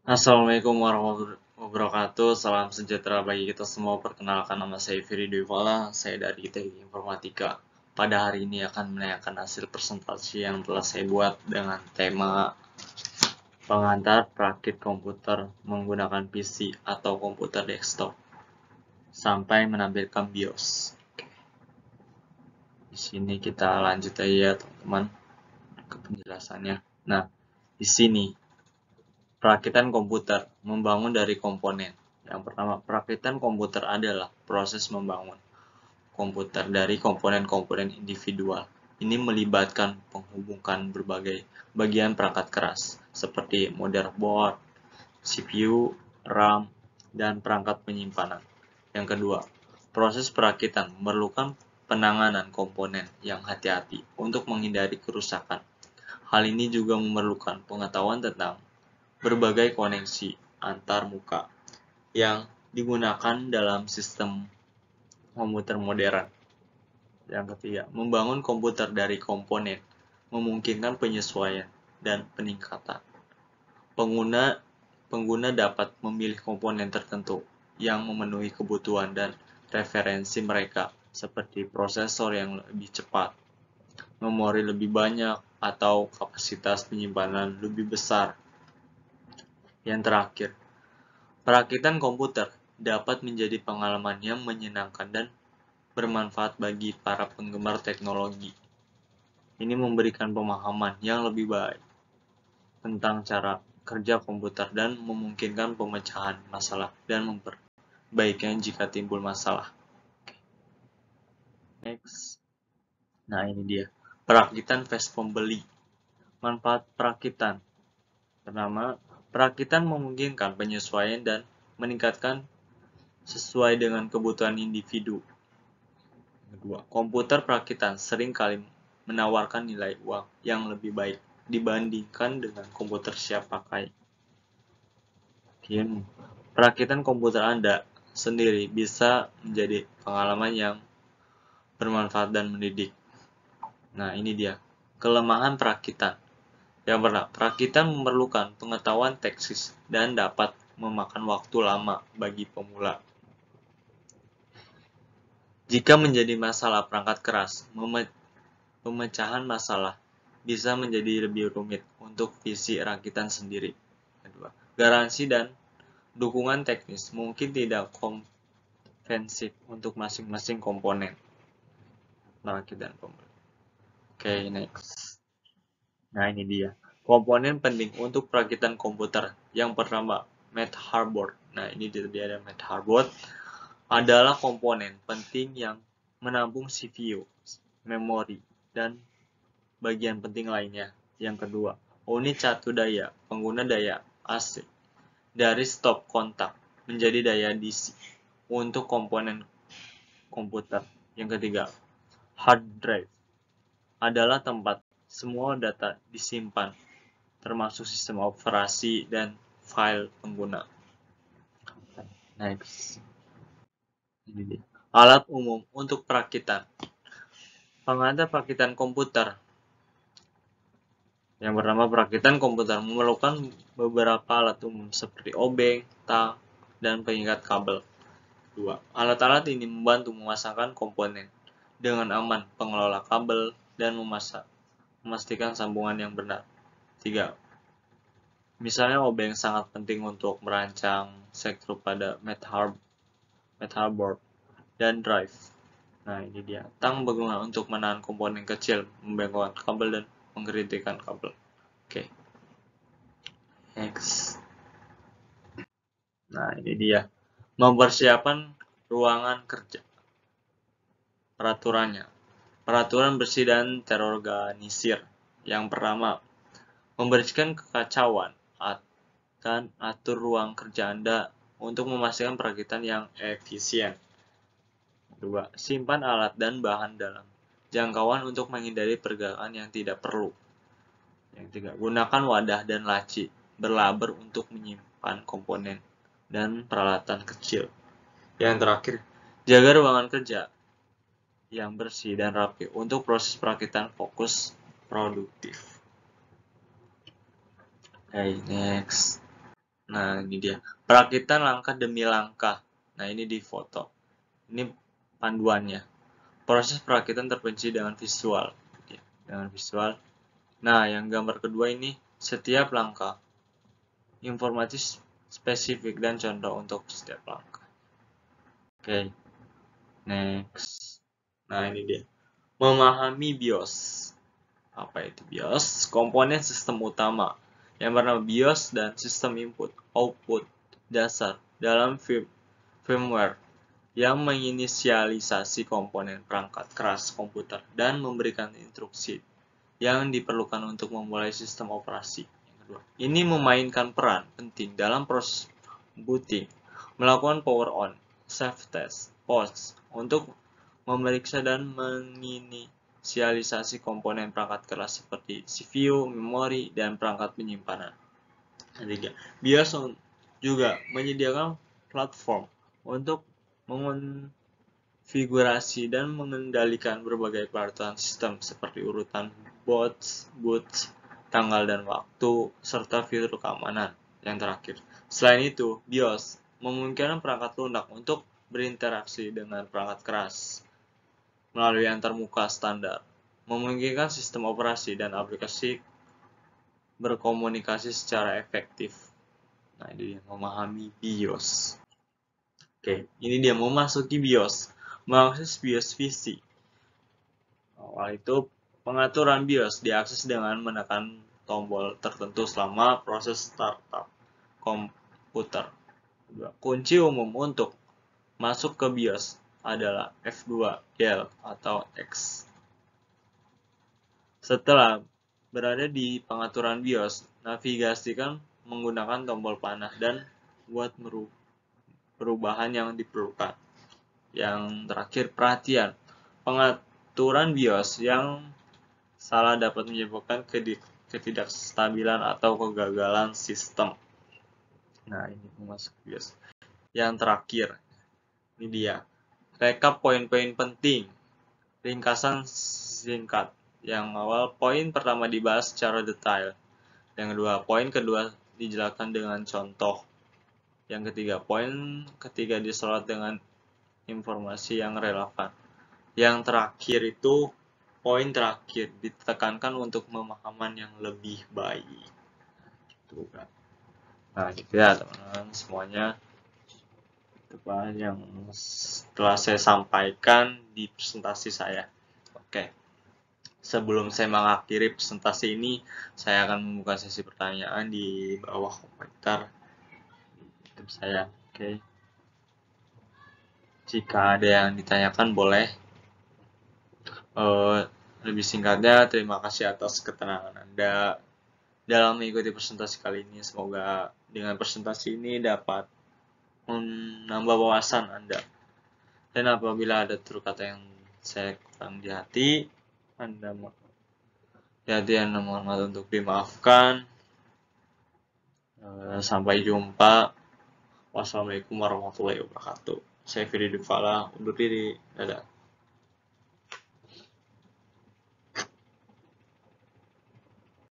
Assalamualaikum warahmatullahi wabarakatuh. Salam sejahtera bagi kita semua. Perkenalkan, nama saya Firly Devala. Saya dari Teknik Informatika. Pada hari ini akan menanyakan hasil presentasi yang telah saya buat dengan tema pengantar perakit komputer menggunakan PC atau komputer desktop sampai menampilkan BIOS. Di sini kita lanjut aja ya teman-teman ke penjelasannya. Nah, di sini perakitan komputer membangun dari komponen. Yang pertama, perakitan komputer adalah proses membangun komputer dari komponen-komponen individual. Ini melibatkan penghubungkan berbagai bagian perangkat keras seperti motherboard, CPU, RAM, dan perangkat penyimpanan. Yang kedua, proses perakitan memerlukan penanganan komponen yang hati-hati untuk menghindari kerusakan. Hal ini juga memerlukan pengetahuan tentang berbagai koneksi antar muka yang digunakan dalam sistem komputer modern. Yang ketiga, membangun komputer dari komponen memungkinkan penyesuaian dan peningkatan. Pengguna dapat memilih komponen tertentu yang memenuhi kebutuhan dan referensi mereka, seperti prosesor yang lebih cepat, memori lebih banyak, atau kapasitas penyimpanan lebih besar. Yang terakhir, perakitan komputer dapat menjadi pengalaman yang menyenangkan dan bermanfaat bagi para penggemar teknologi. Ini memberikan pemahaman yang lebih baik tentang cara kerja komputer dan memungkinkan pemecahan masalah dan memperbaikinya jika timbul masalah. Next. Nah, ini dia. Perakitan flash pembeli. Manfaat perakitan. Pertama, perakitan memungkinkan penyesuaian dan meningkatkan sesuai dengan kebutuhan individu. Kedua, komputer perakitan seringkali menawarkan nilai uang yang lebih baik dibandingkan dengan komputer siap pakai. Perakitan komputer Anda sendiri bisa menjadi pengalaman yang bermanfaat dan mendidik. Nah, ini dia. Kelemahan perakitan. Yang pertama, perakitan memerlukan pengetahuan teknis dan dapat memakan waktu lama bagi pemula. Jika menjadi masalah perangkat keras, pemecahan masalah bisa menjadi lebih rumit untuk PC rakitan sendiri. Kedua, garansi dan dukungan teknis mungkin tidak komprehensif untuk masing-masing komponen merakit dan pembeli. Oke, next. Nah, ini dia. Komponen penting untuk perakitan komputer. Yang pertama, motherboard. Nah, ini dia ada motherboard. Adalah komponen penting yang menampung CPU, memori, dan bagian penting lainnya. Yang kedua, unit catu daya, pengguna daya AC dari stop kontak menjadi daya DC untuk komponen komputer. Yang ketiga, hard drive adalah tempat semua data disimpan, termasuk sistem operasi dan file pengguna. Next. Alat umum untuk perakitan. Pengantar perakitan komputer. Yang pertama, perakitan komputer memerlukan beberapa alat umum seperti obeng, tang, dan pengikat kabel. 2. Alat-alat ini membantu memasangkan komponen dengan aman, pengelola kabel, dan memastikan sambungan yang benar. 3. Misalnya obeng sangat penting untuk merancang sektor pada motherboard dan drive. Nah, ini dia. Tang berguna untuk menahan komponen kecil, membengkokkan kabel, dan mengkritikkan kabel. Oke. Next. Nah, ini dia. Mempersiapkan ruangan kerja. Peraturannya. Peraturan bersih dan terorganisir. Yang pertama, membersihkan kekacauan dan atur ruang kerja Anda untuk memastikan perakitan yang efisien. Kedua, simpan alat dan bahan dalam jangkauan untuk menghindari pergerakan yang tidak perlu. Yang ketiga, gunakan wadah dan laci berlaber untuk menyimpan komponen dan peralatan kecil. Yang terakhir, jaga ruangan kerja yang bersih dan rapi untuk proses perakitan fokus produktif. Okay, next. Nah, ini dia. Perakitan langkah demi langkah. Nah, ini di foto. Ini panduannya. Proses perakitan terperinci dengan visual. Dengan visual. Nah, yang gambar kedua ini setiap langkah. Informasi spesifik dan contoh untuk setiap langkah. Oke. Next. Nah, ini dia. Memahami BIOS. Apa itu BIOS? Komponen sistem utama yang bernama BIOS dan sistem input, output, dasar dalam firmware yang menginisialisasi komponen perangkat keras komputer dan memberikan instruksi yang diperlukan untuk memulai sistem operasi. Yang kedua, ini memainkan peran penting dalam proses booting, melakukan power on, safe test, pause, untuk memeriksa dan menginisialisasi komponen perangkat keras seperti CPU, memori, dan perangkat penyimpanan. Ketiga, BIOS juga menyediakan platform untuk mengonfigurasi dan mengendalikan berbagai peraturan sistem seperti urutan boots, tanggal dan waktu, serta fitur keamanan. Yang terakhir, selain itu, BIOS memungkinkan perangkat lunak untuk berinteraksi dengan perangkat keras melalui antarmuka standar, memungkinkan sistem operasi dan aplikasi berkomunikasi secara efektif. Nah, ini dia memahami BIOS. Oke, ini dia memasuki BIOS. Mengakses BIOS PC. Awal itu, pengaturan BIOS diakses dengan menekan tombol tertentu selama proses startup komputer. Kunci umum untuk masuk ke BIOS adalah F2, Del, atau X. Setelah berada di pengaturan BIOS, navigasikan menggunakan tombol panah dan buat perubahan yang diperlukan. Yang terakhir, perhatian. Pengaturan BIOS yang salah dapat menyebabkan ketidakstabilan atau kegagalan sistem. Nah, ini masuk BIOS. Yang terakhir, ini dia. Rekap poin-poin penting. Ringkasan singkat. Yang awal, poin pertama dibahas secara detail. Yang kedua, poin kedua dijelaskan dengan contoh. Yang ketiga, poin ketiga disorot dengan informasi yang relevan. Yang terakhir itu, poin terakhir ditekankan untuk pemahaman yang lebih baik. Gitu kan. Nah, gitu ya teman-teman semuanya. Itu yang telah saya sampaikan di presentasi saya. Oke. Sebelum saya mengakhiri presentasi ini, saya akan membuka sesi pertanyaan di bawah komentar YouTube saya. Oke. Jika ada yang ditanyakan boleh. Lebih singkatnya, terima kasih atas keterangan Anda dalam mengikuti presentasi kali ini. Semoga dengan presentasi ini dapat menambah wawasan Anda. Dan apabila ada tutur kata yang saya kurang di hati, Anda mohon maaf untuk dimaafkan. Sampai jumpa. Wassalamualaikum warahmatullahi wabarakatuh. Saya Firly Dufala, undur diri. Dadah.